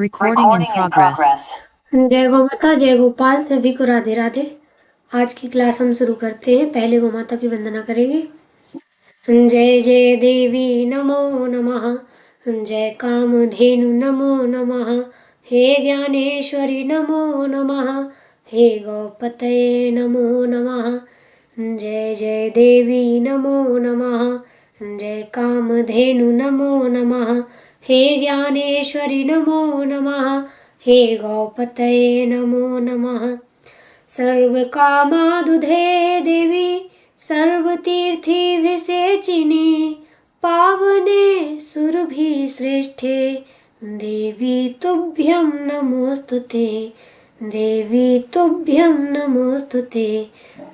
Recording in progress. जय गौ माता, जय गोपाल, सभी को राधे राधे। आज की क्लास हम शुरू करते हैं। पहले गौ माता की वंदना करेंगे। जय जय देवी नमो नमः, जय कामधेनु नमो नमः, हे ज्ञानेश्वरी नमो नमः, हे गौपतये नमो नमः। जय जय देवी नमो नमः, जय कामधेनु नमो नमः, हे ज्ञानेश्वरी नमो नमः, हे गौपतये नमो नमः। सर्वकामादुधे देवी सर्वतीर्थी विसेचिनी, पावने सुरभि श्रेष्ठे देवी तुभ्यं नमोस्तुते, देवी तुभ्यं नमोस्तुते,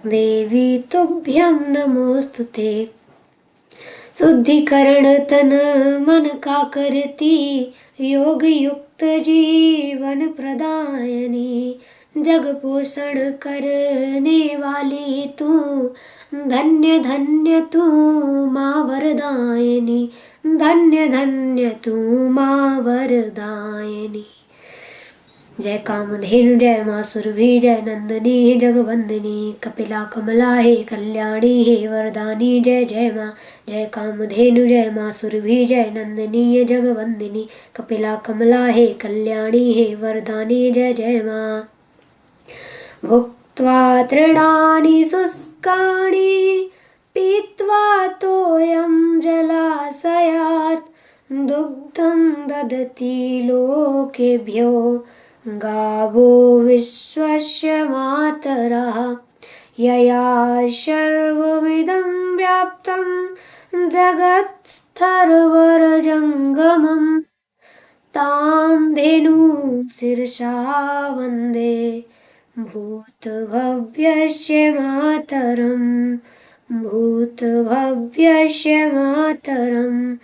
देवी तुभ्यं नमोस्तुते। शुद्धिकरण तन मन का करती, योग युक्त जीवन प्रदायनी, जग पोषण करने वाली तू, धन्य धन्य तू माँ वरदायनी, धन्य धन्य तू माँ वरदायनी। जय कामधेनु जय माँ सुरभि जय नंदिनी जगवंदिनी, कपिला कमला हे कल्याणी हे वरदानी, जय जय माँ। जय कामधेनु जय माँ सुरभि जय नंदिनी जगवंदिनी, कपिला कमला हे कल्याणी हे वरदानी, जय जय माँ। भुक्त्वा तृणानि शुष्कानि, पीत्वा तोयं जलाशयात्, दुग्धं ददति लोकेभ्यो गावो विश्वस्य मातरः, यया सर्वमिदं व्याप्तं जगत्स्थर्वरजङ्गमं, तां धेनुं शिरसा वन्दे भूतभव्यस्य मातरं, भूतभव्यस्य मातरं।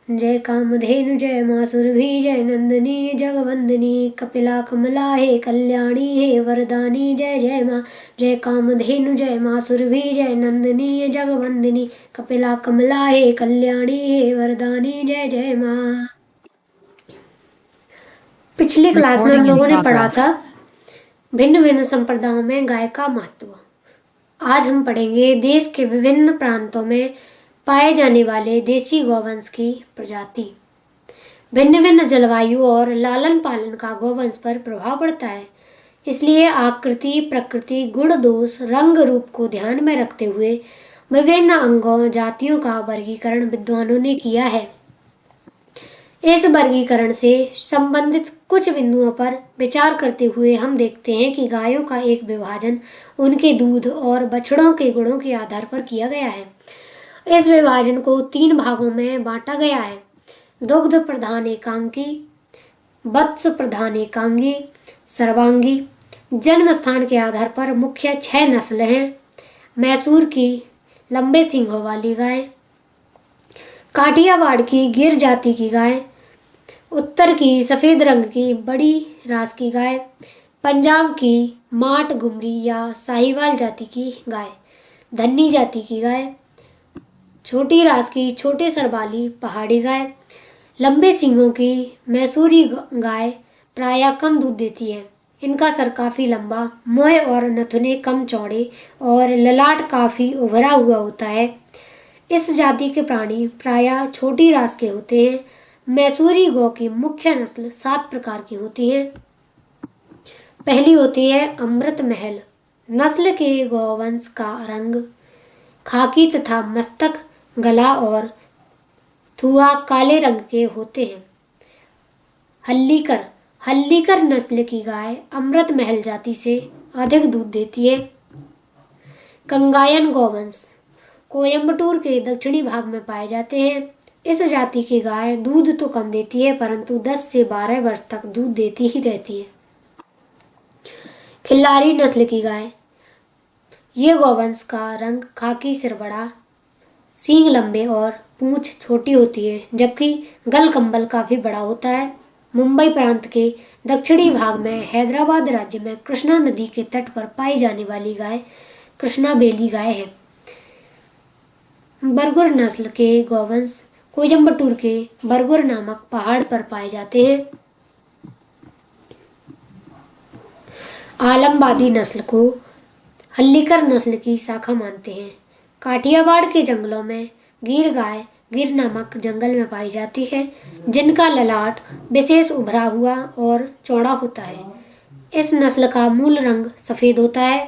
जय कामधेनु जय माँ सुरभि जय नंदिनी जगवंदिनी, कपिला कमला हे कल्याणी हे वरदानी, जय जय माँ। जय कामधेनु जय माँ सुरभि जय नंदिनी जगवंदिनी, कपिला कमला हे कल्याणी हे वरदानी, जय जय माँ। पिछली क्लास में हम लोगों ने पढ़ा था भिन्न भिन्न संप्रदायों में गाय का महत्व। आज हम पढ़ेंगे देश के विभिन्न प्रांतों में पाए जाने वाले देसी गौवंश की प्रजाति। भिन्न भिन्न जलवायु और लालन पालन का गौवंश पर प्रभाव पड़ता है, इसलिए आकृति प्रकृति गुण दोष रंग रूप को ध्यान में रखते हुए विभिन्न अंगों जातियों का वर्गीकरण विद्वानों ने किया है। इस वर्गीकरण से संबंधित कुछ बिंदुओं पर विचार करते हुए हम देखते हैं कि गायों का एक विभाजन उनके दूध और बछड़ों के गुणों के आधार पर किया गया है। इस विभाजन को 3 भागों में बांटा गया है: दुग्ध प्रधान एकांगी, वत्स प्रधान एकांगी, सर्वांगी। जन्म स्थान के आधार पर मुख्य 6 नस्ल हैं: मैसूर की लंबे सींगों वाली गाय, काठियावाड़ की गिर जाति की गाय, उत्तर की सफेद रंग की बड़ी रास की गाय, पंजाब की माट गुमरी या साहिवाल जाति की गाय, धन्नी जाति की गाय, छोटी रास की छोटे सरबाली पहाड़ी गाय, लंबे सींगों की मैसूरी गाय प्रायः कम दूध देती है। इनका सर काफी लंबा, मोह और नथुने कम चौड़े और ललाट काफी उभरा हुआ होता है। इस जाति के प्राणी प्रायः छोटी रास के होते हैं। मैसूरी गौ की मुख्य नस्ल 7 प्रकार की होती है। पहली होती है अमृत महल नस्ल के गौवंश का रंग खाकी तथा मस्तक, गला और थुआ काले रंग के होते हैं। हल्लीकर नस्ल की गाय अमृत महल जाति से अधिक दूध देती है। कंगायन गौवंश कोयम्बटूर के दक्षिणी भाग में पाए जाते हैं। इस जाति की गाय दूध तो कम देती है, परंतु 10 से 12 वर्ष तक दूध देती ही रहती है। खिल्लारी नस्ल की गाय, ये गौवंश का रंग खाकी, सिर बड़ा, सींग लंबे और पूंछ छोटी होती है, जबकि गल कंबल काफी बड़ा होता है। मुंबई प्रांत के दक्षिणी भाग में हैदराबाद राज्य में कृष्णा नदी के तट पर पाई जाने वाली गाय कृष्णा बेली गाय है। बरगुर नस्ल के गौवंश कोयम्बटूर के बरगुर नामक पहाड़ पर पाए जाते हैं। आलमबादी नस्ल को हल्लीकर नस्ल की शाखा मानते हैं। काठियावाड़ के जंगलों में गिर गाय गिर नामक जंगल में पाई जाती है, जिनका ललाट विशेष उभरा हुआ और चौड़ा होता है। इस नस्ल का मूल रंग सफेद होता है।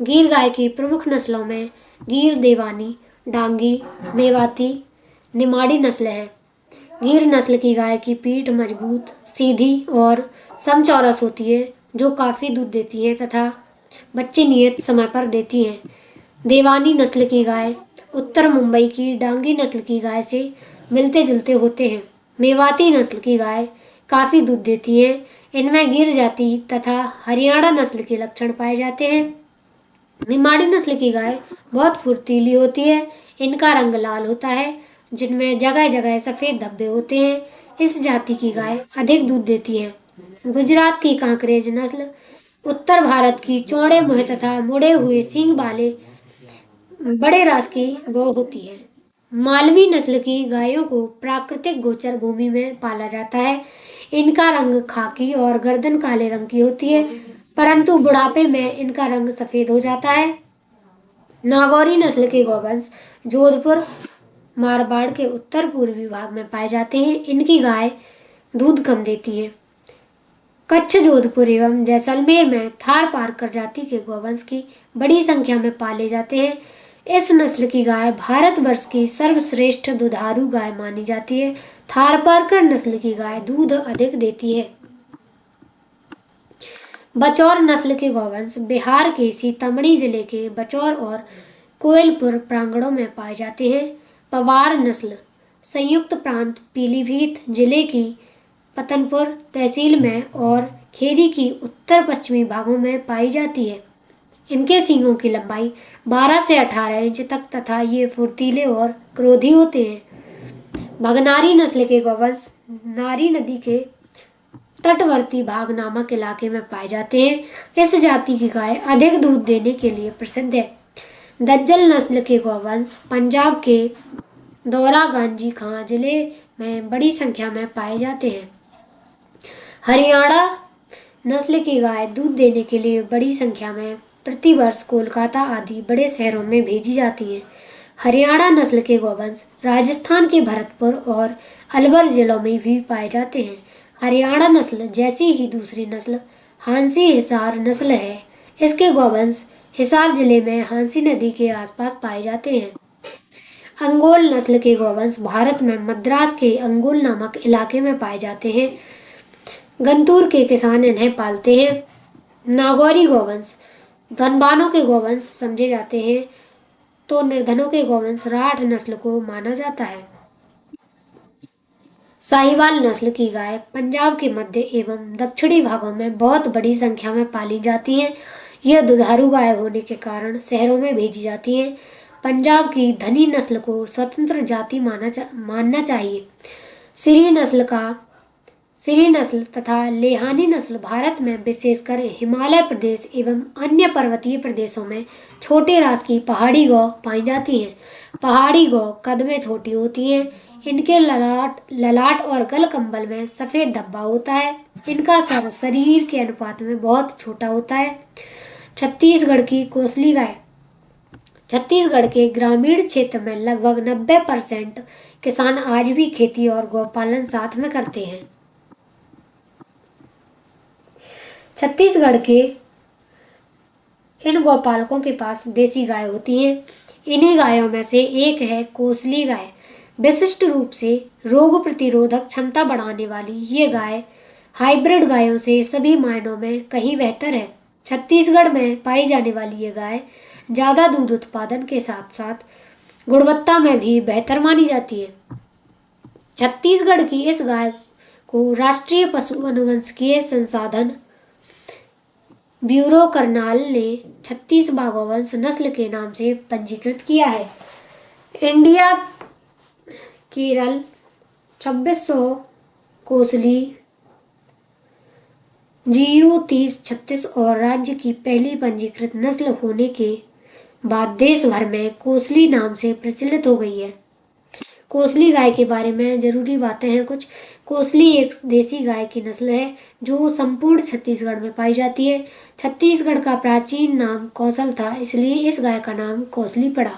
गिर गाय की प्रमुख नस्लों में गिर देवानी, डांगी, मेवाती, निमाड़ी नस्ल है। गिर नस्ल की गाय की पीठ मजबूत, सीधी और समचौरस होती है, जो काफी दूध देती है तथा बच्चे नियत समय पर देती हैं। देवानी नस्ल की गाय उत्तर मुंबई की डांगी नस्ल की गाय से मिलते जुलते होते हैं। मेवाती नस्ल की गाय काफी दूध देती है। इनमें गिर जाति तथा हरियाणा नस्ल के लक्षण पाए जाते हैं। निमाड़ी नस्ल की गाय बहुत फुर्तीली होती है। इनका रंग लाल होता है, जिनमें जगह जगह सफेद धब्बे होते हैं। इस जाति की गाय अधिक दूध देती है। गुजरात की कांकरेज नस्ल उत्तर भारत की चौड़े मुंह तथा मुड़े हुए सींग वाले बड़े रास की गौ होती है। मालवी नस्ल की गायों को प्राकृतिक गोचर भूमि में पाला जाता है। इनका रंग खाकी और गर्दन काले रंग की होती है, परंतु बुढ़ापे में इनका रंग सफेद हो जाता है। नागौरी नस्ल के गौवंश जोधपुर, मारवाड़ के उत्तर पूर्वी भाग में पाए जाते हैं। इनकी गाय दूध कम देती है। कच्छ, जोधपुर एवं जैसलमेर में थार पारकर जाति के गौवंश की बड़ी संख्या में पाले जाते हैं। इस नस्ल की गाय भारतवर्ष की सर्वश्रेष्ठ दुधारू गाय मानी जाती है। थार पारकर नस्ल की गाय दूध अधिक देती है। बचौर नस्ल के गौवंश बिहार के सीतामढ़ी जिले के बचौर और कोयलपुर प्रांगणों में पाए जाते हैं। पवार नस्ल संयुक्त प्रांत पीलीभीत जिले की पतनपुर तहसील में और खेरी की उत्तर पश्चिमी भागों में पाई जाती है। इनके सींगों की लंबाई 12 से 18 इंच तक तथा ये फुर्तीले और क्रोधी होते हैं। भगनारी नस्ल के गौवंश नारी नदी के तटवर्ती भाग नामक इलाके में पाए जाते हैं। इस जाति की गाय अधिक दूध देने के लिए प्रसिद्ध है। दज्जल नस्ल के गौवंश पंजाब के दौरा गांजी खां जिले में बड़ी संख्या में पाए जाते हैं। हरियाणा नस्ल की गाय दूध देने के लिए बड़ी संख्या में प्रतिवर्ष कोलकाता आदि बड़े शहरों में भेजी जाती हैं। हरियाणा नस्ल के गौवंश राजस्थान के भरतपुर और अलवर जिलों में भी पाए जाते हैं। हरियाणा नस्ल जैसी ही दूसरी नस्ल हांसी हिसार नस्ल है। इसके गौवंश हिसार जिले में हांसी नदी के आसपास पाए जाते हैं। अंगोल नस्ल के गौवंश भारत में मद्रास के अंगोल नामक इलाके में पाए जाते हैं। गंतूर के किसान इन्हें पालते हैं। नागौरी गौवंश धनवानों के गौवंश समझे जाते हैं, तो निर्धनों के गौवंश राठ नस्ल को माना जाता है। साहिवाल नस्ल की गाय पंजाब के मध्य एवं दक्षिणी भागों में बहुत बड़ी संख्या में पाली जाती हैं। यह दुधारू गाय होने के कारण शहरों में भेजी जाती हैं। पंजाब की धनी नस्ल को स्वतंत्र जाति मानना चाहिए। सिरी नस्ल तथा लेहानी नस्ल भारत में विशेषकर हिमालय प्रदेश एवं अन्य पर्वतीय प्रदेशों में छोटे रास की पहाड़ी गौ पाई जाती हैं। पहाड़ी गौ कद में छोटी होती हैं। इनके ललाट और गलकंबल में सफेद धब्बा होता है। इनका सर शरीर के अनुपात में बहुत छोटा होता है। छत्तीसगढ़ की कोसली गाय छत्तीसगढ़ के ग्रामीण क्षेत्र में लगभग 90% किसान आज भी खेती और गौपालन साथ में करते हैं। छत्तीसगढ़ के इन गौपालकों के पास देसी गाय होती हैं। इन्हीं गायों में से एक है कोसली गाय। विशिष्ट रूप से रोग प्रतिरोधक क्षमता बढ़ाने वाली ये गाय हाइब्रिड गायों से सभी मायनों में कहीं बेहतर है। छत्तीसगढ़ में पाई जाने वाली ये गाय ज्यादा दूध उत्पादन के साथ साथ गुणवत्ता में भी बेहतर मानी जाती है। छत्तीसगढ़ की इस गाय को राष्ट्रीय पशु अनुवंशिकीय संसाधन ब्यूरो करनाल ने 36 गौवंश नस्ल के नाम से पंजीकृत किया है। इंडिया केरल 2600 कोसली 03036 और राज्य की पहली पंजीकृत नस्ल होने के बाद देश भर में कोसली नाम से प्रचलित हो गई है। कोसली गाय के बारे में जरूरी बातें हैं कुछ। कोसली एक देसी गाय की नस्ल है जो संपूर्ण छत्तीसगढ़ में पाई जाती है। छत्तीसगढ़ का प्राचीन नाम कौशल था, इसलिए इस गाय का नाम कोसली पड़ा।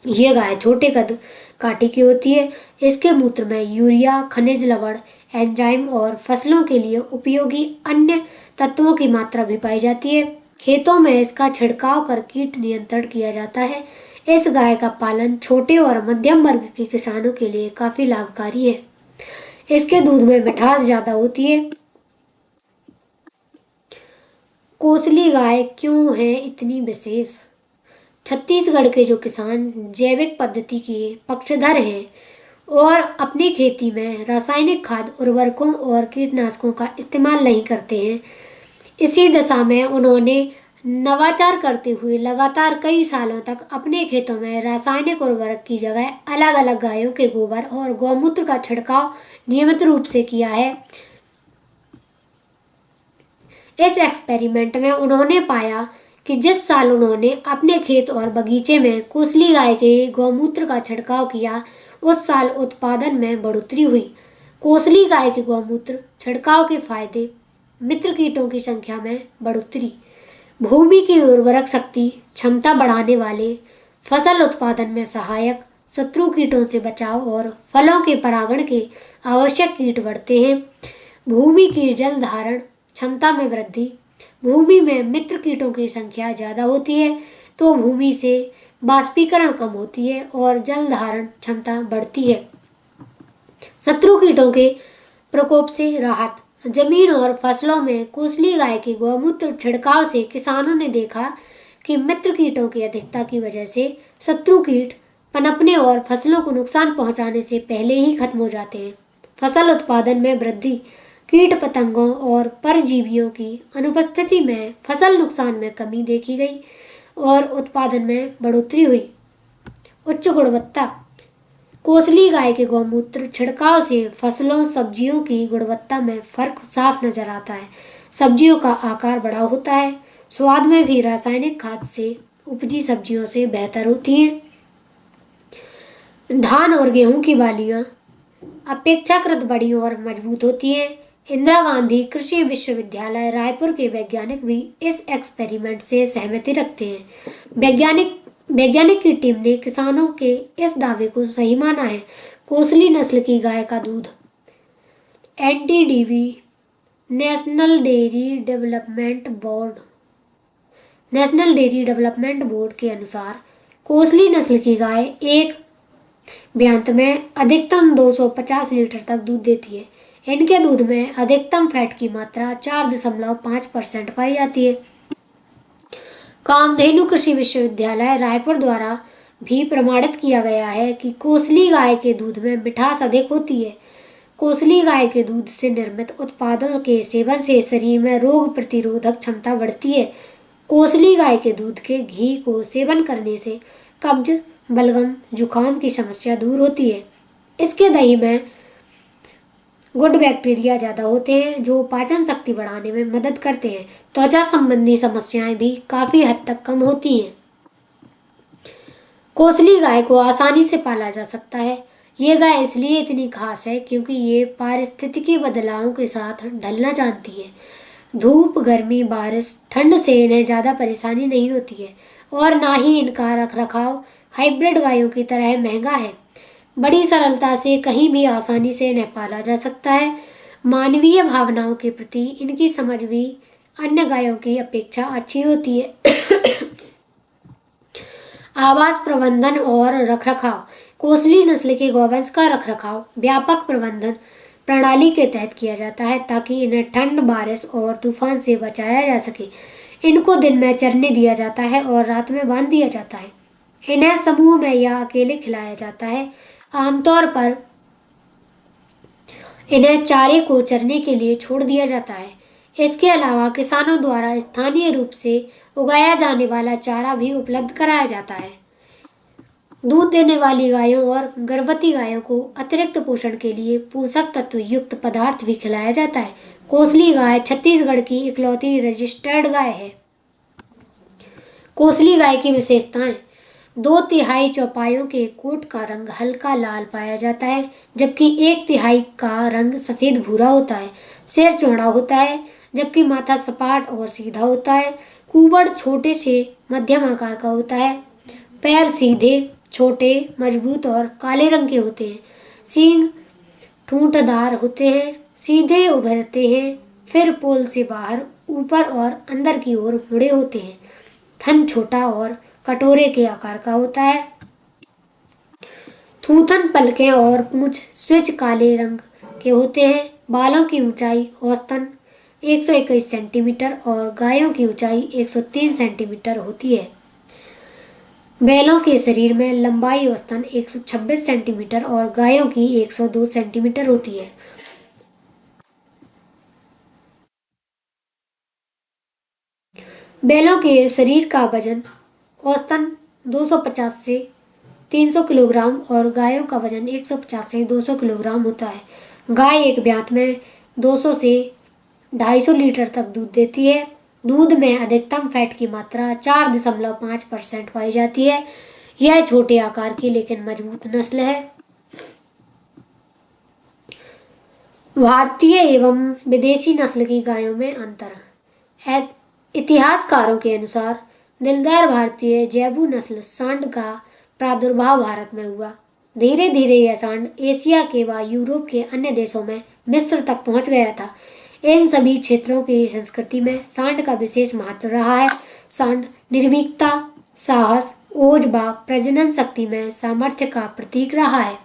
ये गाय छोटे कद काठी की होती है। इसके मूत्र में यूरिया, खनिज लवण, एंजाइम और फसलों के लिए उपयोगी अन्य तत्वों की मात्रा भी पाई जाती है। खेतों में इसका छिड़काव कर कीट नियंत्रण किया जाता है। इस गाय का पालन छोटे और मध्यम वर्ग के किसानों के लिए काफी लाभकारी है। इसके दूध में मिठास ज्यादा होती है। कोसली गाय क्यों है इतनी विशेष? छत्तीसगढ़ के जो किसान जैविक पद्धति के पक्षधर हैं और अपनी खेती में रासायनिक खाद, उर्वरकों और कीटनाशकों का इस्तेमाल नहीं करते हैं, इसी दशा में उन्होंने नवाचार करते हुए लगातार कई सालों तक अपने खेतों में रासायनिक उर्वरक की जगह अलग अलग गायों के गोबर और गौमूत्र का छिड़काव नियमित रूप से किया है। इस एक्सपेरिमेंट में उन्होंने पाया कि जिस साल उन्होंने अपने खेत और बगीचे में कोसली गाय के गौमूत्र का छिड़काव किया, उस साल उत्पादन में बढ़ोतरी हुई। कोसली गाय के गौमूत्र छिड़काव के फायदे: मित्र कीटों की संख्या में बढ़ोतरी, भूमि की उर्वरक शक्ति क्षमता बढ़ाने वाले, फसल उत्पादन में सहायक, शत्रु कीटों से बचाव और फलों के परागण के आवश्यक कीट बढ़ते हैं। भूमि की जल धारण क्षमता में वृद्धि, भूमि में मित्र कीटों की संख्या ज़्यादा होती है तो भूमि से बाष्पीकरण कम होती है और जल धारण क्षमता बढ़ती है। शत्रु कीटों के प्रकोप से राहत, जमीन और फसलों में कोसली गाय के गौमूत्र छिड़काव से किसानों ने देखा कि मित्र कीटों की अधिकता की वजह से शत्रु कीट पनपने और फसलों को नुकसान पहुंचाने से पहले ही खत्म हो जाते हैं। फसल उत्पादन में वृद्धि, कीट पतंगों और परजीवियों की अनुपस्थिति में फसल नुकसान में कमी देखी गई और उत्पादन में बढ़ोतरी हुई। उच्च गुणवत्ता, कोसली गाय के गौमूत्र छिड़काव से फसलों, सब्जियों की गुणवत्ता में फर्क साफ नजर आता है। सब्जियों का आकार बड़ा होता है, स्वाद में भी रासायनिक खाद से उपजी सब्जियों से बेहतर होती हैं। धान और गेहूं की बालियां अपेक्षाकृत बड़ी और मजबूत होती हैं। इंदिरा गांधी कृषि विश्वविद्यालय रायपुर के वैज्ञानिक भी इस एक्सपेरिमेंट से सहमति रखते हैं। वैज्ञानिक की टीम ने किसानों के इस दावे को सही माना है। कोसली नस्ल की गाय का दूध, NDDB national dairy development board के अनुसार कोसली नस्ल की गाय एक ब्यांत में अधिकतम 250 लीटर तक दूध देती है। इनके दूध में अधिकतम फैट की मात्रा 4.5% पाई जाती है। कामधेनु कृषि विश्वविद्यालय रायपुर द्वारा भी प्रमाणित किया गया है कि कोसली गाय के दूध में मिठास अधिक होती है। कोसली गाय के दूध से निर्मित उत्पादों के सेवन से शरीर में रोग प्रतिरोधक क्षमता बढ़ती है। कोसली गाय के दूध के घी को सेवन करने से कब्ज, बलगम, जुकाम की समस्या दूर होती है। इसके दही में गुड बैक्टीरिया ज़्यादा होते हैं जो पाचन शक्ति बढ़ाने में मदद करते हैं। त्वचा संबंधी समस्याएं भी काफ़ी हद तक कम होती हैं। कोसली गाय को आसानी से पाला जा सकता है। ये गाय इसलिए इतनी खास है क्योंकि ये पारिस्थितिकी बदलावों के साथ ढलना जानती है। धूप, गर्मी, बारिश, ठंड से इन्हें ज़्यादा परेशानी नहीं होती है और ना ही इनका रखरखाव हाइब्रिड गायों की तरह महंगा है। बड़ी सरलता से कहीं भी आसानी से इन्हें पाला जा सकता है। मानवीय भावनाओं के प्रति इनकी समझ भी अन्य गायों की अपेक्षा अच्छी होती है। आवास प्रबंधन और रखरखाव, कोसली नस्ल के गौवंश का रखरखाव व्यापक प्रबंधन प्रणाली के तहत किया जाता है ताकि इन्हें ठंड, बारिश और तूफान से बचाया जा सके। इनको दिन में चरने दिया जाता है और रात में बांध दिया जाता है। इन्हें समूह में या अकेले खिलाया जाता है। आमतौर पर इन्हें चारे को चरने के लिए छोड़ दिया जाता है। इसके अलावा किसानों द्वारा स्थानीय रूप से उगाया जाने वाला चारा भी उपलब्ध कराया जाता है। दूध देने वाली गायों और गर्भवती गायों को अतिरिक्त पोषण के लिए पोषक तत्व युक्त पदार्थ भी खिलाया जाता है। कोसली गाय छत्तीसगढ़ की इकलौती रजिस्टर्ड गाय है। कोसली गाय की विशेषताएं: 2/3 चौपायों के कोट का रंग हल्का लाल पाया जाता है, जबकि 1/3 का रंग सफेद भूरा होता है। सिर चौड़ा होता है, जबकि माथा सपाट और सीधा होता है। कुबड़ छोटे से मध्यम आकार का होता है। पैर सीधे, छोटे, मजबूत और काले रंग के होते हैं। सींग ठूंठदार होते हैं, सीधे उभरते हैं, फिर पोल से बाहर, ऊपर और अंदर की ओर मुड़े होते हैं। थन छोटा और कटोरे के आकार का होता है। थूथन, पलकें और पूंछ स्विच काले रंग के होते हैं। बालों की ऊंचाई औसतन 121 सेंटीमीटर और गायों की ऊंचाई 103 सेंटीमीटर होती है। बैलों के शरीर में लंबाई औसतन 126 सेंटीमीटर और गायों की 102 सेंटीमीटर होती है। बैलों के शरीर का वजन औसतन 250 से 300 किलोग्राम और गायों का वजन 150 से 200 किलोग्राम होता है। गाय एक ब्यात में 200 से 250 लीटर तक दूध देती है। दूध में अधिकतम फैट की मात्रा 4.5% पाई जाती है। यह छोटे आकार की लेकिन मजबूत नस्ल है। भारतीय एवं विदेशी नस्ल की गायों में अंतर। इतिहासकारों के अनुसार दिलदार भारतीय जैबू नस्ल सांड का प्रादुर्भाव भारत में हुआ। धीरे धीरे यह सांड एशिया के व यूरोप के अन्य देशों में मिस्र तक पहुंच गया था। इन सभी क्षेत्रों की संस्कृति में सांड का विशेष महत्व रहा है। सांड निर्भीकता, साहस, ओज व प्रजनन शक्ति में सामर्थ्य का प्रतीक रहा है।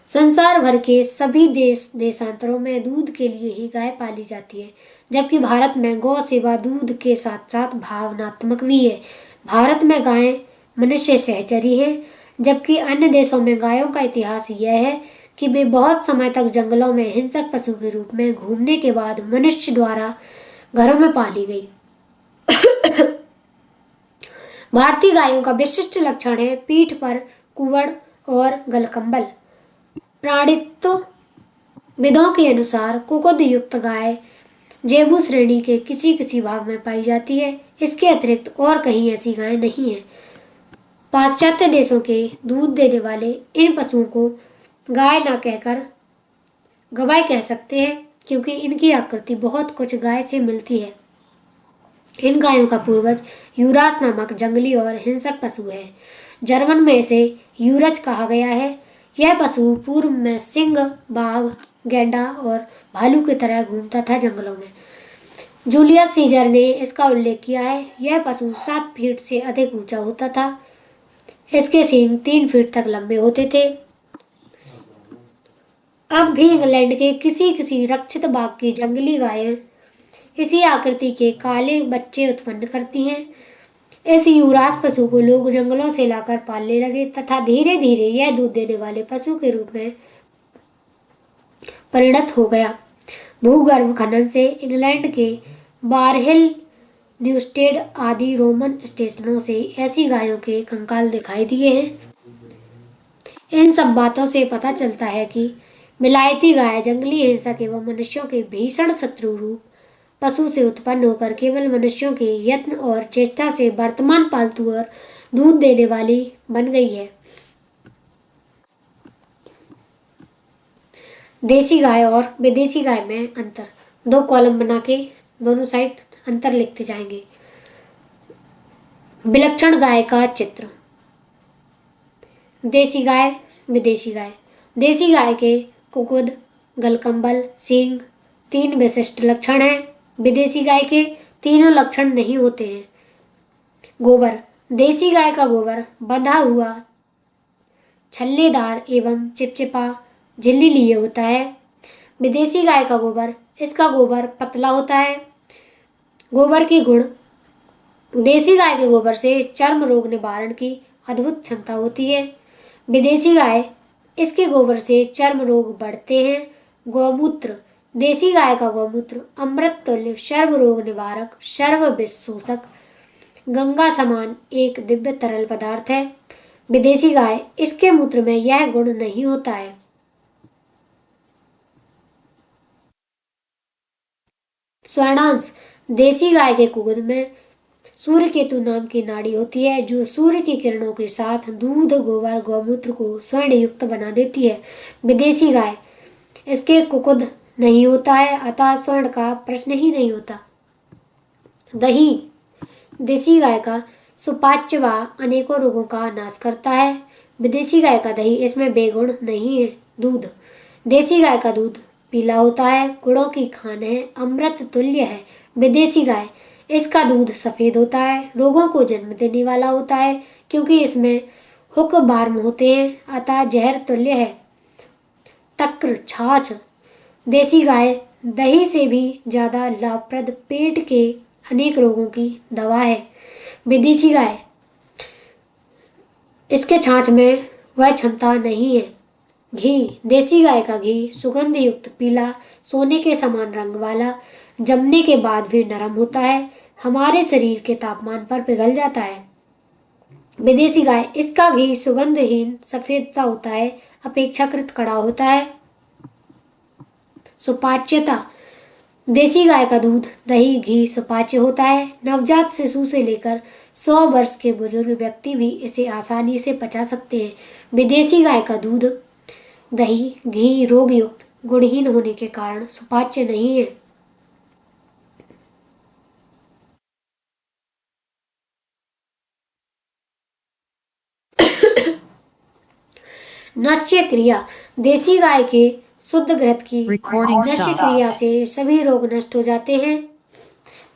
संसार भर के सभी देशांतरों में दूध के लिए ही गाय पाली जाती है, जबकि भारत में गौ सेवा दूध के साथ साथ भावनात्मक भी है। भारत में गायें मनुष्य सहचरी हैं, जबकि अन्य देशों में गायों का इतिहास यह है कि वे बहुत समय तक जंगलों में हिंसक पशु के रूप में घूमने के बाद मनुष्य द्वारा घरों में पाली गई। भारतीय गायों का विशिष्ट लक्षण है पीठ पर कुबड़ और गलकंबल। प्राणित्व विदों के अनुसार कुकुद युक्त गाय जेबू श्रेणी के किसी किसी भाग में पाई जाती है। इसके अतिरिक्त और कहीं ऐसी गायें नहीं है। पाश्चात्य देशों के दूध देने वाले इन पशुओं को गाय न कहकर गवाय कह सकते हैं, क्योंकि इनकी आकृति बहुत कुछ गाय से मिलती है। इन गायों का पूर्वज यूरास नामक जंगली और हिंसक पशु है। जर्मन में इसे यूरच कहा गया है। यह पशु पूर्व में सिंह, बाघ, गैंडा और भालू की तरह घूमता था जंगलों में। जूलियस सीजर ने इसका उल्लेख किया है। यह पशु 7 फीट से अधिक ऊंचा होता था। इसके सींग 3 फीट तक लंबे होते थे। अब भी इंग्लैंड के किसी किसी रक्षित बाग की जंगली गायें इसी आकृति के काले बच्चे उत्पन्न करती हैं। इस यूरास पशु को लोग जंगलों से लाकर पालने लगे तथा धीरे धीरे यह दूध देने वाले पशु के रूप में परिणत हो गया। भूगर्भ खनन से इंग्लैंड के बारहिल, न्यूस्टेड आदि रोमन स्टेशनों से ऐसी गायों के कंकाल दिखाई दिए हैं। इन सब बातों से पता चलता है कि विलायती गाय जंगली हिंसक एवं मनुष्यों के भीषण शत्रु रूप पशु से उत्पन्न होकर केवल मनुष्यों के यत्न और चेष्टा से वर्तमान पालतू और दूध देने वाली बन गई है। देसी गाय और विदेशी गाय में अंतर। 2 कॉलम बना के दोनों साइड अंतर लिखते जाएंगे। विलक्षण गाय का चित्र। देसी गाय, विदेशी गाय। देसी गाय के कुकुद, गलकंबल, सींग 3 विशिष्ट लक्षण हैं। विदेशी गाय के तीनों लक्षण नहीं होते हैं। गोबर। देसी गाय का गोबर बंधा हुआ, छल्लेदार एवं चिपचिपा झिल्ली लिए होता है। विदेशी गाय का गोबर, इसका गोबर पतला होता है। गोबर के गुण। देसी गाय के गोबर से चर्म रोग निवारण की अद्भुत क्षमता होती है। विदेशी गाय, इसके गोबर से चर्म रोग बढ़ते हैं। गौमूत्र। देसी गाय का गौमूत्र अमृत तुल्य, सर्व रोग निवारक, सर्व विष शोषक, गंगा समान एक दिव्य तरल पदार्थ है। विदेशी गाय, इसके मूत्र में यह गुण नहीं होता है। स्वर्णांश। देसी गाय के कुकुद में सूर्य केतु नाम की नाड़ी होती है जो सूर्य की किरणों के साथ दूध, गोबर, गौमूत्र को स्वर्ण युक्त बना देती है। विदेशी गाय, इसके कुकुद नहीं होता है, अतः स्वर्ण का प्रश्न ही नहीं होता। दही, देसी गाय का सुपाच्य व अनेकों रोगों का नाश करता है। विदेशी गाय का दही, इसमें बेगुण नहीं है। दूध, देसी गाय का दूध पीला होता है, गुड़ों की खान है, अमृत तुल्य है। विदेशी गाय, इसका दूध सफेद होता है, रोगों को जन्म देने वाला होता है क्योंकि इसमें हुक बार्म होते हैं, अतः जहर तुल्य है। तक्र, छाछ, देसी गाय दही से भी ज्यादा लाभप्रद, पेट के अनेक रोगों की दवा है। विदेशी गाय, इसके छाछ में वह क्षमता नहीं है। घी, देसी गाय का घी सुगंध युक्त पीला, सोने के समान रंग वाला, जमने के बाद भी नरम होता है, हमारे शरीर के तापमान पर पिघल जाता है। विदेशी गाय, इसका घी सुगंधहीन सफेद सा होता है, अपेक्षाकृत कड़ा होता है। सुपाच्यता, देसी गाय का दूध, दही, घी सुपाच्य होता है। नवजात शिशु से लेकर 100 वर्ष के बुजुर्ग व्यक्ति भी इसे आसानी से पचा सकते हैं। विदेशी गाय का दूध, दही, घी रोग युक्त, गुणहीन होने के कारण सुपाच्य नहीं है। नश्य क्रिया, देसी गाय के शुद्ध घृत की नश्य क्रिया से सभी रोग नष्ट हो जाते हैं।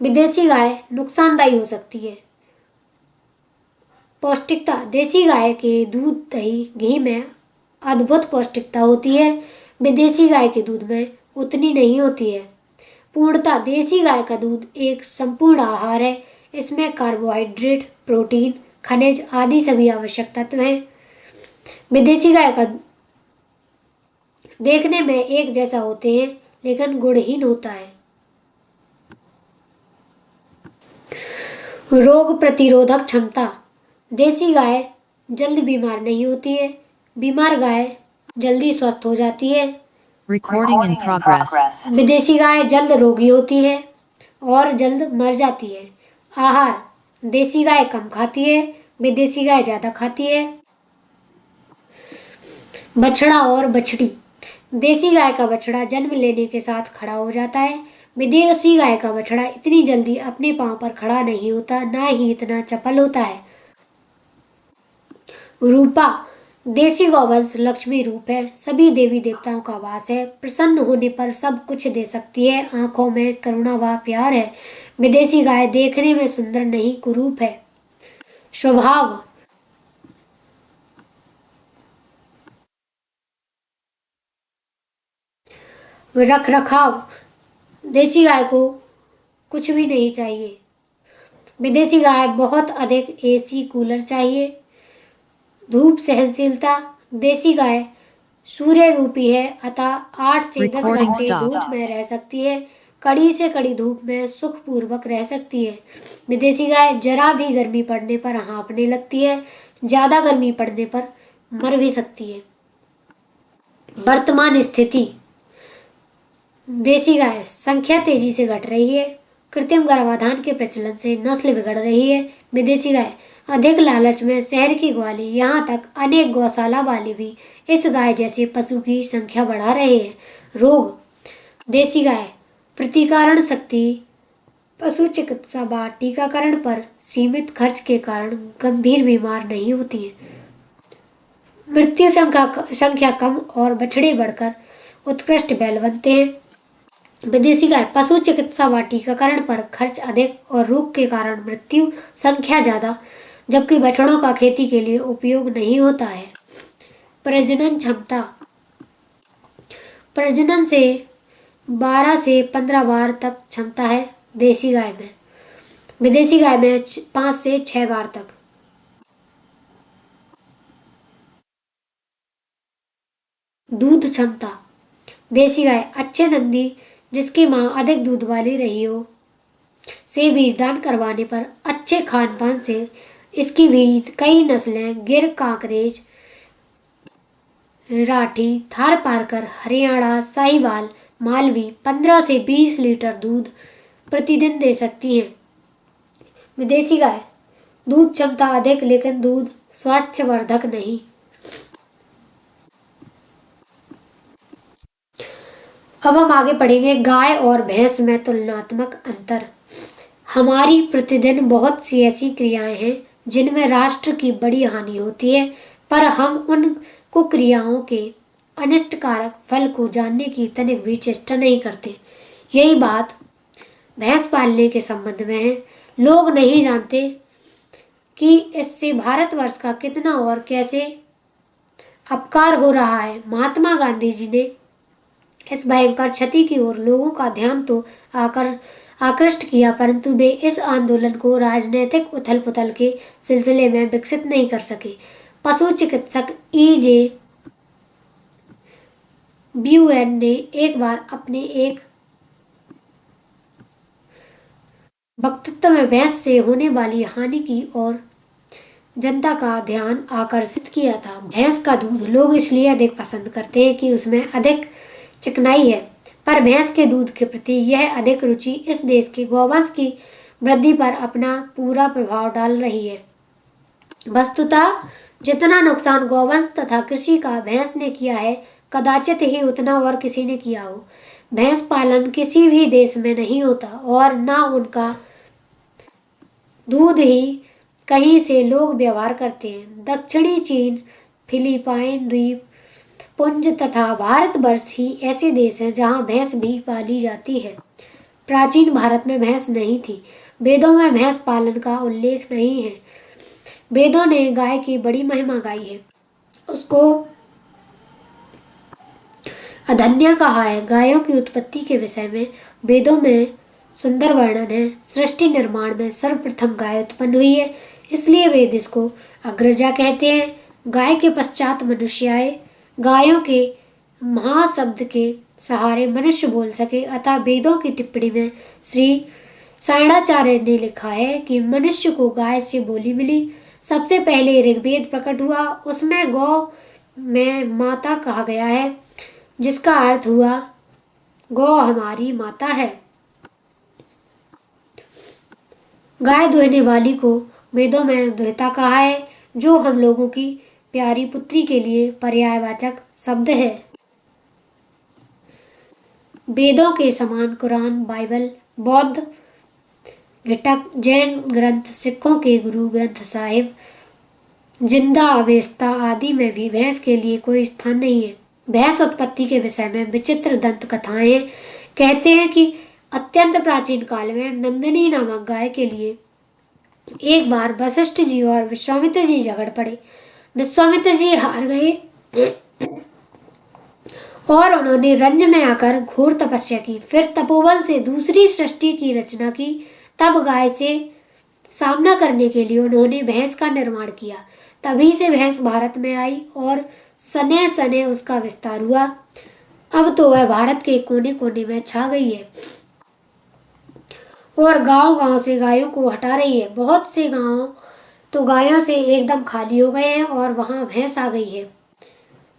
विदेशी गाय नुकसानदायी हो सकती है। पौष्टिकता, देसी गाय के दूध, दही, घी में अद्भुत पौष्टिकता होती है, विदेशी गाय के दूध में उतनी नहीं होती है। पूर्णता, देसी गाय का दूध एक संपूर्ण आहार है, इसमें कार्बोहाइड्रेट, प्रोटीन, खनिज आदि सभी आवश्यक तत्व हैं। विदेशी गाय का देखने में एक जैसा होते हैं लेकिन गुणहीन होता है। रोग प्रतिरोधक क्षमता, देसी गाय जल्द बीमार नहीं होती है, बीमार गाय जल्दी स्वस्थ हो जाती है। Recording in progress. विदेशी गाय जल्द रोगी होती है और जल्द मर जाती है। आहार, देसी गाय कम खाती है, विदेशी गाय ज्यादा खाती है। बछड़ा और बछड़ी, देसी गाय का बछड़ा जन्म लेने के साथ खड़ा हो जाता है, विदेशी गाय का बछड़ा इतनी जल्दी अपने पांव पर खड़ा नहीं होता, ना ही इतना चपल होता है। रूपा, देसी गौवंश लक्ष्मी रूप है, सभी देवी देवताओं का वास है, प्रसन्न होने पर सब कुछ दे सकती है, आंखों में करुणा व प्यार है। विदेशी गाय देखने में सुंदर नहीं कुरूप है। स्वभाव, रख रखाव, देसी गाय को कुछ भी नहीं चाहिए, विदेशी गाय बहुत अधिक एसी कूलर चाहिए। धूप सहनशीलता, देसी गाय सूर्य रूपी है, अतः 8 से 10 Recording घंटे stop. धूप में रह सकती है, कड़ी से कड़ी धूप में सुखपूर्वक रह सकती है। विदेशी गाय जरा भी गर्मी पड़ने पर हाँफने लगती है, ज्यादा गर्मी पड़ने पर मर भी सकती है। वर्तमान स्थिति, देसी गाय संख्या तेजी से घट रही है, कृत्रिम गर्भाधान के प्रचलन से नस्ल बिगड़ रही है। विदेशी गाय अधिक लालच में शहर की ग्वाली, यहाँ तक अनेक गौशाला वाले भी इस गाय जैसे पशु की संख्या बढ़ा रहे हैं। रोग, देसी गाय प्रतिकारक शक्ति, पशु चिकित्सा व टीकाकरण पर सीमित खर्च के कारण गंभीर बीमार नहीं होती है। मृत्यु संख्या कम और बछड़े बढ़कर उत्कृष्ट बैल बनते हैं। विदेशी गाय पशु चिकित्सा व टीकाकरण पर खर्च अधिक और रोग के कारण मृत्यु संख्या ज्यादा, जबकि बछड़ों का खेती के लिए उपयोग नहीं होता है। प्रजनन क्षमता, प्रजनन से 12 से 15 बार तक क्षमता है देसी गाय में, विदेशी गाय में 5 से 6 बार तक। दूध क्षमता, देसी गाय अच्छे नंदी जिसकी मां अधिक दूध वाली रही हो से बीजदान करवाने पर अच्छे खान पान से इसकी भी कई नस्लें गिर, कांकरेज, राठी, थार पारकर, हरियाणा, साहिवाल, मालवी 15 से 20 लीटर दूध प्रतिदिन दे सकती हैं। विदेशी गाय, दूध क्षमता अधिक लेकिन दूध स्वास्थ्यवर्धक नहीं। अब हम आगे पढ़ेंगे गाय और भैंस में तुलनात्मक अंतर। हमारी प्रतिदिन बहुत सी ऐसी क्रियाएं हैं जिनमें राष्ट्र की बड़ी हानि होती है, पर हम उन कुक्रियाओं के अनिष्टकारक फल को जानने की तनिक भी चेष्टा नहीं करते। यही बात भैंस पालने के संबंध में है। लोग नहीं जानते कि इससे भारतवर्ष का कितना और कैसे अपकार हो रहा है। महात्मा गांधी जी ने इस भयंकर क्षति की ओर लोगों का ध्यान तो आकृष्ट किया, परंतु वे इस आंदोलन को राजनीतिक उथल पुथल के सिलसिले में विकसित नहीं कर सके। पशु चिकित्सक E.J. ब्यूएन ने एक बार अपने एक वक्तव्य में भैंस से होने वाली हानि की ओर जनता का ध्यान आकर्षित किया था। भैंस का दूध लोग इसलिए अधिक पसंद करते हैं कि उसमें अधिक चिकनाई है, पर भैंस के दूध के प्रति यह अधिक रुचि इस देश के गौवंश की वृद्धि पर अपना पूरा प्रभाव डाल रही है। वस्तुतः जितना नुकसान गौवंश तथा कृषि का भैंस ने किया है, कदाचित ही उतना और किसी ने किया हो। भैंस पालन किसी भी देश में नहीं होता और न उनका दूध ही कहीं से लोग व्यवहार करते हैं। दक्षिणी चीन, फिलीपाइन द्वीप पुंज तथा भारतवर्ष ही ऐसे देश हैं जहां भैंस भी पाली जाती है। प्राचीन भारत में भैंस नहीं थी। वेदों में भैंस पालन का उल्लेख नहीं है। वेदों ने गाय की बड़ी महिमा गाई है, उसको अधन्या कहा है। गायों की उत्पत्ति के विषय में वेदों में सुंदर वर्णन है। सृष्टि निर्माण में सर्वप्रथम गाय उत्पन्न हुई है, इसलिए वेद इसको अग्रजा कहते हैं। गाय के पश्चात मनुष्य आए। गायों के महाशब्द के सहारे मनुष्य बोल सके, अतः वेदों की टिप्पणी में श्री सायणाचार्य ने लिखा है कि मनुष्य को गाय से बोली मिली। सबसे पहले ऋग्वेद प्रकट हुआ, उसमें गौ में माता कहा गया है, जिसका अर्थ हुआ गौ हमारी माता है। गाय दुहने वाली को वेदों में दुहिता कहा है, जो हम लोगों की प्यारी पुत्री के लिए पर्यायवाचक शब्द है। वेदों के समान कुरान, बाइबल, बौद्ध घटक, जैन ग्रंथ, सिखों के गुरु ग्रंथ साहिब, जिंदा अवेस्ता आदि में भी भैंस के लिए कोई स्थान नहीं है। भैंस उत्पत्ति के विषय में विचित्र दंत कथाएं कहते हैं कि अत्यंत प्राचीन काल में नंदिनी नामक गाय के लिए एक बार वशिष्ठ जी और विश्वामित्र जी झगड़ पड़े। विश्वामित्र जी हार गए और उन्होंने रंज में आकर घोर तपस्या की। फिर तपोवन से दूसरी सृष्टि की रचना की। तब गाय से सामना करने के लिए उन्होंने भैंस का निर्माण किया। तभी से भैंस भारत में आई और सने सने उसका विस्तार हुआ। अब तो वह भारत के कोने कोने में छा गई है और गांव-गांव से गायों को हटा रही है। बहुत से गांव तो गायों से एकदम खाली हो गए हैं और वहां भैंस आ गई है।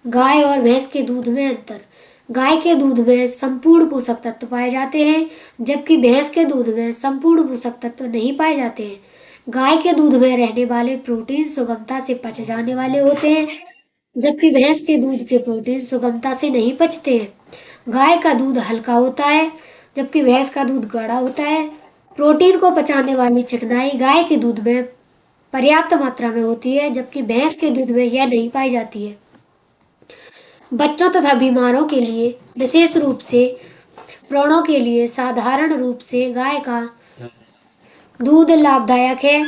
गाय और भैंस के दूध में अंतर। गाय के दूध में संपूर्ण पोषक तत्व पाए जाते हैं, जबकि भैंस के दूध में संपूर्ण पोषक तत्व नहीं पाए जाते हैं। गाय के दूध में रहने वाले प्रोटीन सुगमता से पच जाने वाले होते हैं, जबकि भैंस के दूध के प्रोटीन सुगमता से नहीं पचते हैं। गाय का दूध हल्का होता है, जबकि भैंस का दूध गाढ़ा होता है। प्रोटीन को पचाने वाली चिकनाई गाय के दूध में पर्याप्त मात्रा में होती है, जबकि भैंस के दूध में यह नहीं पाई जाती है। बच्चों तथा बीमारों के लिए, विशेष रूप से प्रणों के लिए साधारण रूप से गाय का दूध लाभदायक है।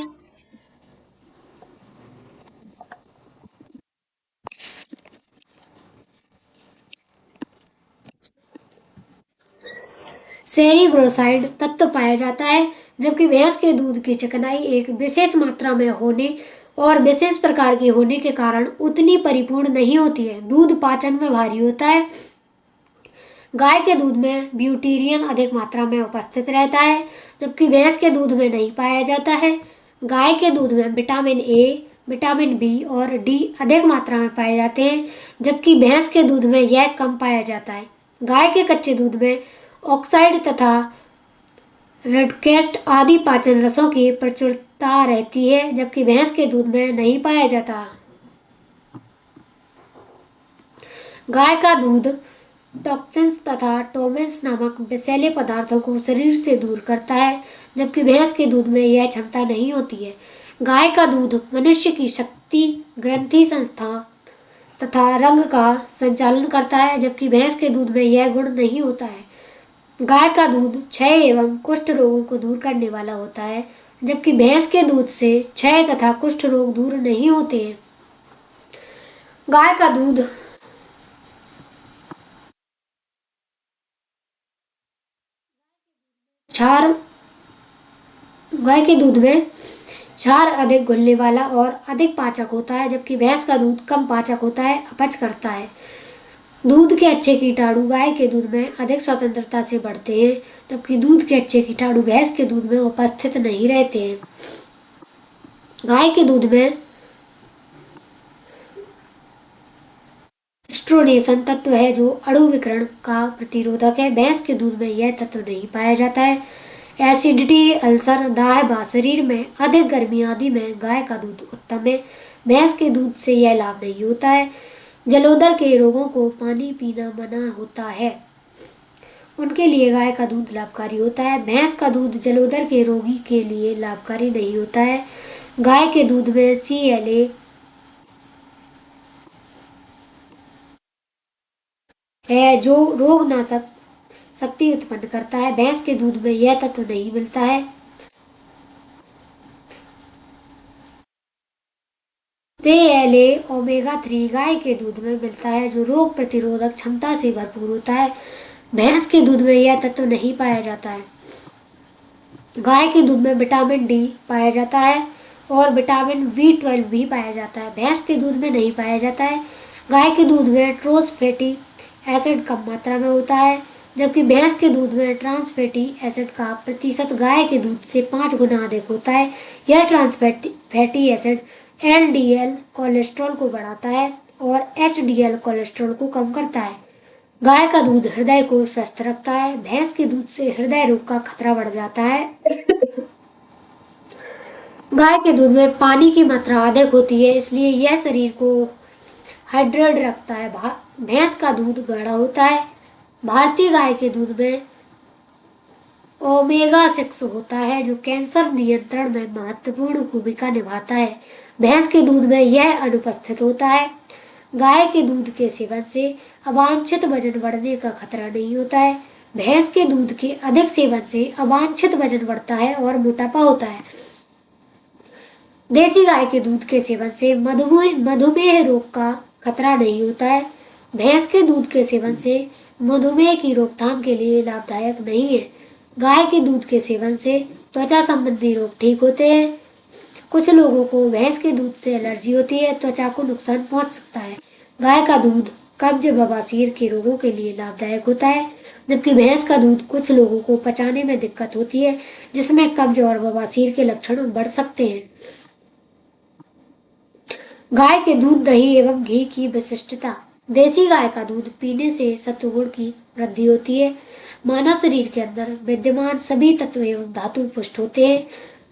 सेरिब्रोसाइड तत्व पाया जाता है, जबकि भैंस के दूध की चिकनाई एक विशेष मात्रा में होने और विशेष प्रकार की होने के कारण उतनी परिपूर्ण नहीं होती है। दूध पाचन में भारी होता है। गाय के दूध में ब्यूटीरियन अधिक मात्रा में उपस्थित रहता है, जबकि भैंस के दूध में नहीं पाया जाता है। गाय के दूध में विटामिन ए, विटामिन बी और डी अधिक मात्रा में पाए जाते हैं, जबकि भैंस के दूध में यह कम पाया जाता है। गाय के कच्चे दूध में ऑक्साइड तथा रेडकेस्ट आदि पाचन रसों की प्रचुरता रहती है, जबकि भैंस के दूध में नहीं पाया जाता। गाय का दूध टॉक्सिन्स तथा टोमेन्स नामक विषैले पदार्थों को शरीर से दूर करता है, जबकि भैंस के दूध में यह क्षमता नहीं होती है। गाय का दूध मनुष्य की शक्ति, ग्रंथि संस्था तथा रंग का संचालन करता है, जबकि भैंस के दूध में यह गुण नहीं होता है। गाय का दूध क्षय एवं कुष्ठ रोगों को दूर करने वाला होता है, जबकि भैंस के दूध से क्षय तथा कुष्ठ रोग दूर नहीं होते हैं। गाय का दूध क्षार गाय के दूध में क्षार अधिक घुलने वाला और अधिक पाचक होता है, जबकि भैंस का दूध कम पाचक होता है, अपच करता है। दूध के अच्छे कीटाणु गाय के दूध में अधिक स्वतंत्रता से बढ़ते हैं, जबकि दूध के अच्छे कीटाणु भैंस के दूध में उपस्थित नहीं रहते हैं। गाय के दूध में एस्ट्रोनेशन तत्व है जो अणु विकिरण का प्रतिरोधक है। भैंस के दूध में यह तत्व नहीं पाया जाता है। एसिडिटी, अल्सर, दाह व शरीर में अधिक गर्मी आदि में गाय का दूध उत्तम है। भैंस के दूध से यह लाभ नहीं होता है। जलोदर के रोगों को पानी पीना मना होता है, उनके लिए गाय का दूध लाभकारी होता है। भैंस का दूध जलोदर के रोगी के लिए लाभकारी नहीं होता है। गाय के दूध में CLA है जो रोगनाशक शक्ति उत्पन्न करता है। भैंस के दूध में यह तत्व नहीं मिलता है। KLA ओमेगा 3 गाय के दूध में मिलता है जो रोग प्रतिरोधक क्षमता से भरपूर होता है। भैंस के दूध में यह तत्व नहीं पाया जाता है। गाय के दूध में विटामिन D पाया जाता है और विटामिन B12 भी पाया जाता है। भैंस के दूध में नहीं पाया जाता है। गाय के दूध में ट्रांस फैटी एसिड कम मात्रा में होता है, जबकि भैंस के दूध में ट्रांस फैटी एसिड का प्रतिशत गाय के दूध से 5 गुना अधिक होता है। यह trans fatty acid LDL cholesterol को बढ़ाता है और HDL कोलेस्ट्रॉल को कम करता है। गाय का दूध हृदय को स्वस्थ रखता है। भैंस के दूध से हृदय रोग का खतरा बढ़ जाता है। गाय के दूध में पानी की मात्रा अधिक होती है, इसलिए यह शरीर को हाइड्रेट रखता है। भैंस का दूध गाढ़ा होता है। भारतीय गाय के दूध में ओमेगा 6 होता है जो कैंसर नियंत्रण में महत्वपूर्ण भूमिका निभाता है। भैंस के दूध में यह अनुपस्थित होता है। गाय के दूध के सेवन से अवांछित वजन बढ़ने का खतरा नहीं होता है। भैंस के दूध के अधिक सेवन से अवांछित वजन बढ़ता है और मोटापा होता है। देसी गाय के दूध के सेवन से मधुमेह रोग का खतरा नहीं होता है। भैंस के दूध के सेवन से मधुमेह की रोकथाम के लिए लाभदायक नहीं है। गाय के दूध के सेवन से त्वचा संबंधी रोग ठीक होते हैं। कुछ लोगों को भैंस के दूध से एलर्जी होती है, त्वचा को नुकसान पहुंच सकता है। गाय का दूध कब्ज, बवासीर के रोगों के लिए लाभदायक होता है, जबकि भैंस का दूध कुछ लोगों को पचाने में दिक्कत होती है, जिसमें कब्ज और बवासीर के लक्षण बढ़ सकते हैं। गाय के दूध, दही एवं घी की विशिष्टता। देसी गाय का दूध पीने से सत्वगुण की वृद्धि होती है। मानव शरीर के अंदर विद्यमान सभी तत्व एवं धातु पुष्ट होते हैं।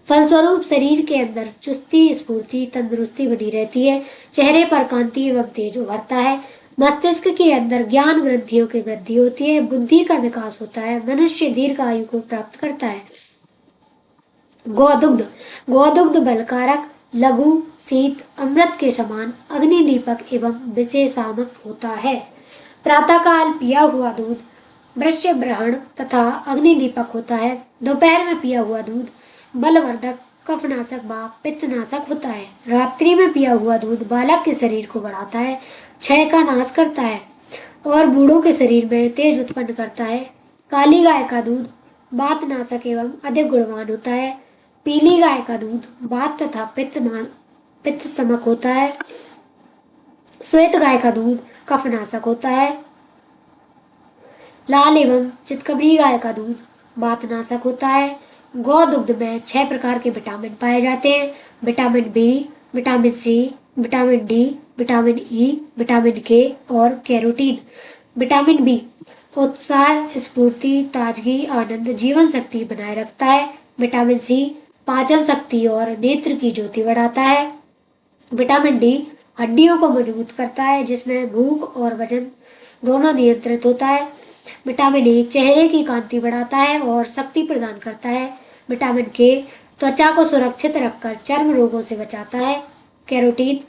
फलस्वरूप शरीर के अंदर चुस्ती, स्फूर्ति, तंदुरुस्ती बनी रहती है। चेहरे पर कांति एवं तेज उभरता है। मस्तिष्क के अंदर ज्ञान ग्रंथियों की वृद्धि होती है। बुद्धि का विकास होता है। मनुष्य दीर्घ आयु को प्राप्त करता है। गोदुग्ध। गोदुग्ध बलकारक, लघु, शीत, अमृत के समान, अग्निदीपक एवं विशेषामक होता है। प्रातःकाल पिया हुआ दूध वृश्य ब्रहण तथा अग्निदीपक होता है। दोपहर में पिया हुआ दूध बलवर्धक, कफनाशक व पित्तनाशक होता है। रात्रि में पिया हुआ दूध बालक के शरीर को बढ़ाता है, क्षय का नाश करता है और बूढ़ों के शरीर में तेज उत्पन्न करता है। काली गाय का दूध वातनाशक एवं अधिक गुणवान होता है। पीली गाय का दूध वात तथा पित्त समक होता है। श्वेत गाय का दूध कफनाशक होता है। लाल एवं चितकबरी गाय का दूध वातनाशक होता है। गौ दुग्ध में 6 प्रकार के विटामिन पाए जाते हैं। Vitamin B, vitamin C, vitamin D, vitamin E, vitamin K और कैरोटीन। विटामिन बी उत्साह, स्फूर्ति, ताजगी, आनंद, जीवन शक्ति बनाए रखता है। विटामिन सी पाचन शक्ति और नेत्र की ज्योति बढ़ाता है। विटामिन डी हड्डियों को मजबूत करता है, जिसमें भूख और वजन दोनों नियंत्रित होता है। विटामिन ई चेहरे की कांति बढ़ाता है और शक्ति प्रदान करता है। विटामिन के त्वचा को सुरक्षित रखकर चर्म रोगों से बचाता है। कैरोटीन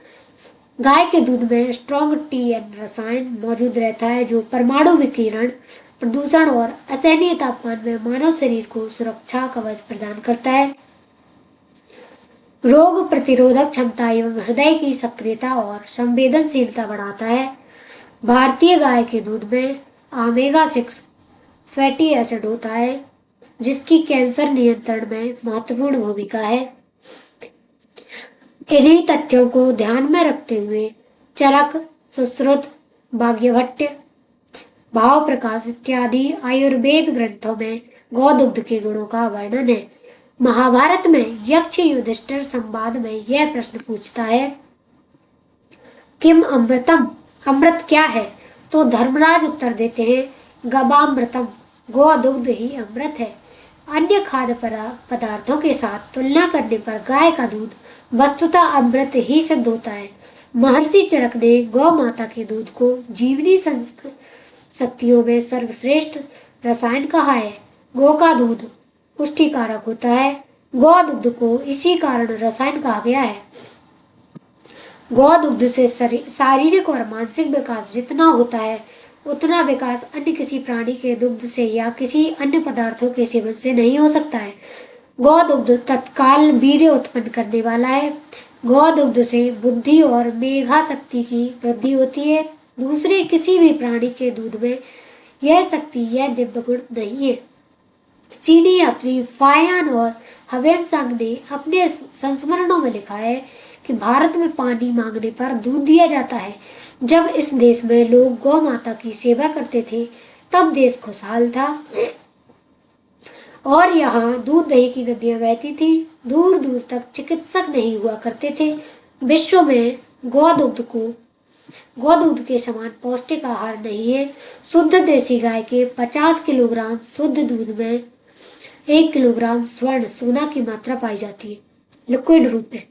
गाय के दूध में स्ट्रॉन्ग टीएन रसायन मौजूद रहता है, जो परमाणु विकिरण, प्रदूषण और असहनीय तापमान में मानव शरीर को सुरक्षा कवच प्रदान करता है। रोग प्रतिरोधक क्षमता एवं हृदय की सक्रियता और संवेदनशीलता बढ़ाता है। भारतीय गाय के दूध में ओमेगा 6 फैटी एसिड होता है, जिसकी कैंसर नियंत्रण में महत्वपूर्ण भूमिका है। इन्हीं तथ्यों को ध्यान में रखते हुए चरक, सुश्रुत, भाग्यभट्ट, भाव प्रकाश इत्यादि आयुर्वेद ग्रंथों में गौदुग्ध के गुणों का वर्णन है। महाभारत में यक्ष युधिष्ठिर संवाद में यह प्रश्न पूछता है, किम अमृतम, अमृत क्या है? तो धर्मराज उत्तर देते हैं, गवामृतम, गौदुग्ध ही अमृत है। अन्य खाद्य पदार्थों के साथ तुलना करने पर गाय का दूध वस्तुतः अमृत ही सिद्ध होता है। महर्षि चरक ने गौ माता के दूध को जीवनी शक्तियों में सर्वश्रेष्ठ रसायन कहा है। गौ का दूध पुष्टिकारक होता है। गौ दुग्ध को इसी कारण रसायन कहा गया है। गौ दुग्ध से शारीरिक और मानसिक विकास जितना होता है, उतना विकास अन्य किसी प्राणी के दुग्ध से या किसी अन्य पदार्थों के सेवन से नहीं हो सकता है। गौ दुग्ध तत्काल वीर्य उत्पन्न करने वाला है। गौ दुग्ध से बुद्धि और मेधा शक्ति की वृद्धि होती है। दूसरे किसी भी प्राणी के दूध में यह शक्ति, यह दिव्य गुण नहीं है। चीनी यात्री फायान और हवेनसांग ने अपने संस्मरणों में लिखा है कि भारत में पानी मांगने पर दूध दिया जाता है। जब इस देश में लोग गौ माता की सेवा करते थे, तब देश खुशहाल था और यहाँ दूध दही की नदियां बहती थी। दूर दूर तक चिकित्सक नहीं हुआ करते थे। विश्व में गौदुग्ध के समान पौष्टिक आहार नहीं है। शुद्ध देसी गाय के 50 किलोग्राम शुद्ध दूध में 1 किलोग्राम स्वर्ण सोना की मात्रा पाई जाती है, लिक्विड रूप में।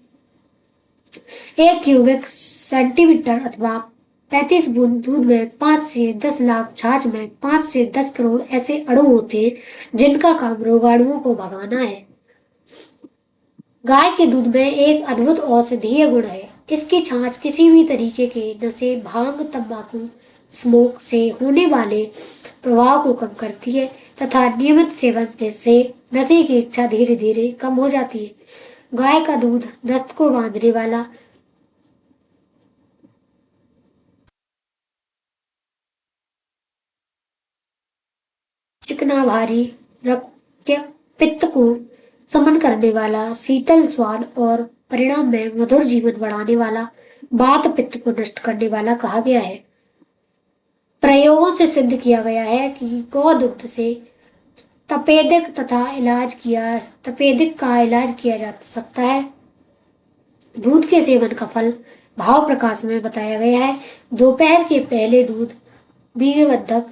1 क्यूबिक सेंटीमीटर अथवा 35 बूंद दूध में 5 से 10 लाख, छाछ में 5 से 10 करोड़ ऐसे अणु होते हैं जिनका काम रोगाणुओं को भगाना है। गाय के दूध में एक अद्भुत औषधीय गुण है। इसकी छाछ किसी भी तरीके के नशे, भांग, तंबाकू, स्मोक से होने वाले प्रभाव को कम करती है तथा नियमित सेवन से नशे की इच्छा धीरे धीरे कम हो जाती है। गाय का दूध दस्त को बांधने वाला, चिकना भारी, रक्त पित्त को समन करने वाला, शीतल स्वाद और परिणाम में मधुर जीवन बढ़ाने वाला, वात पित्त को नष्ट करने वाला कहा गया है। प्रयोगों से सिद्ध किया गया है कि गौ दुग्ध से तपेदिक का इलाज किया जा सकता है। दूध के सेवन का फल भाव प्रकाश में बताया गया है। दोपहर के पहले दूध वीर्यवर्धक,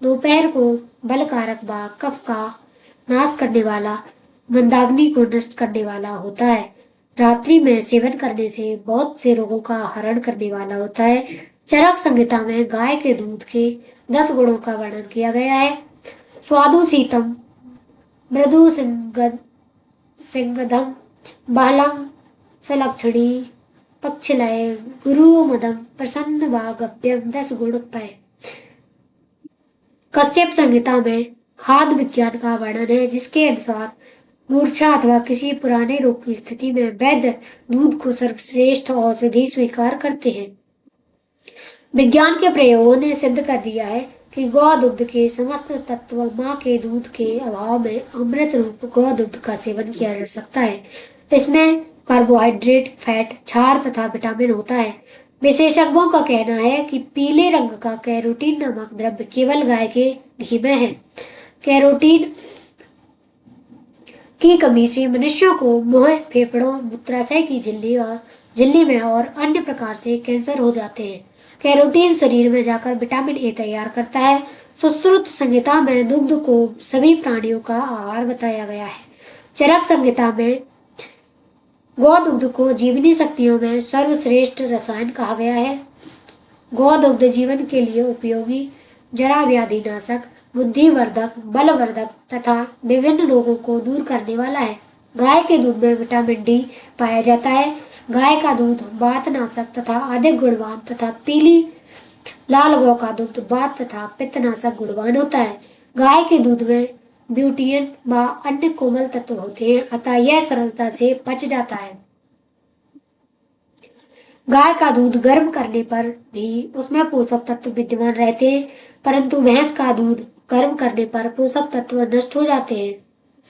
दोपहर को बलकारक व कफ का नाश करने वाला, मंदाग्नि को नष्ट करने वाला होता है। रात्रि में सेवन करने से बहुत से रोगों का हरण करने वाला होता है। चरक संहिता में गाय के दूध के 10 गुणों का वर्णन किया गया है। स्वादु शीतम, मृदु सिंगधम, बहलम, सलक्षणी, पक्षलय, गुरु मदम, प्रसन्न व गभ्यम 10 गुण पाए। कश्यप संहिता में खाद्य विज्ञान का वर्णन है, जिसके अनुसार मूर्छा अथवा किसी पुराने रोग की स्थिति में वैद्य दूध को सर्वश्रेष्ठ औषधि स्वीकार करते हैं। विज्ञान के प्रयोगों ने सिद्ध कर दिया है कि गौ दुग्ध के समस्त तत्व माँ के दूध के अभाव में अमृत रूप गौ दुग्ध का सेवन किया जा सकता है। इसमें कार्बोहाइड्रेट, फैट, क्षार तथा विटामिन होता है। विशेषज्ञों का कहना है कि पीले रंग का कैरोटीन नामक द्रव्य केवल गाय के घी में है। कैरोटीन की कमी से मनुष्यों को मुंह, फेफड़ों, मूत्राशय की झिल्ली में और अन्य प्रकार से कैंसर हो जाते हैं। कैरोटीन शरीर में जाकर विटामिन ए तैयार करता है। सुश्रुत संहिता में दुग्ध को सभी प्राणियों का आहार बताया गया है। चरक संहिता में गौ दुग्ध को जीवनी शक्तियों में सर्वश्रेष्ठ रसायन कहा गया है। गौ दुग्ध जीवन के लिए उपयोगी, जरा व्याधि नाशक, बुद्धिवर्धक, बलवर्धक तथा विभिन्न रोगों को दूर करने वाला है। गाय के दूध में विटामिन डी पाया जाता है। गाय का दूध वातनाशक तथा अधिक गुणवान तथा पीली लाल गौ का दूध वात तथा पित्तनाशक गुणवान होता है। गाय के दूध में ब्यूटियन व अन्य कोमल तत्व होते हैं, अतः यह सरलता से पच जाता है। गाय का दूध गर्म करने पर भी उसमें पोषक तत्व विद्यमान रहते हैं, परंतु भैंस का दूध गर्म करने पर पोषक तत्व नष्ट हो जाते हैं।